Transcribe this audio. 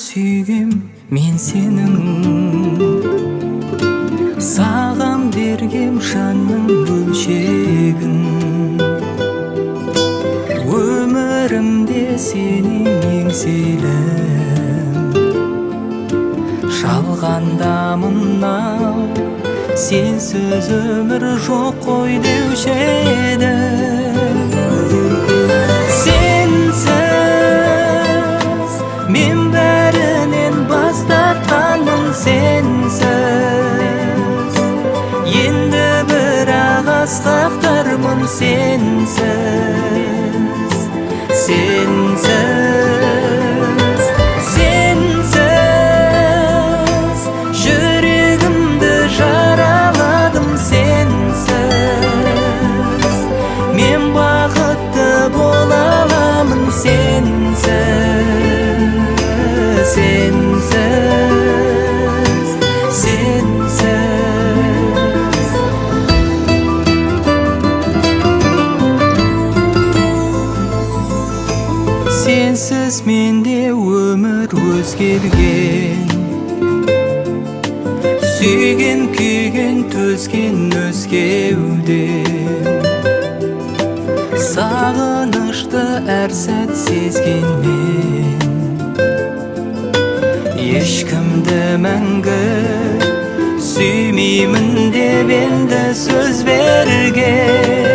сүйгем мен сенің, саған бергем жанның бөлшегін. Өмірімде сенің еңселім, жалғандамын-ау, сенсіз өмір жоқ қой деуші едім. Сенсіз мен бәрінен бас тартқанмын, сенсіз енді бірақ асқақтармын, сенсіз, сенсіз, сенсіз жүрегімді жараладым, сенсіз мен бақытты бола аламын, сенсіз, сенсіз, сенсіз. Сенсіз менде өмір өзгерген, сүйген күйген төзген өзгеуден. Сағынышты әр сәт сезген мен, ешкімді мәңгі сүймеймін деп енді сөз берген.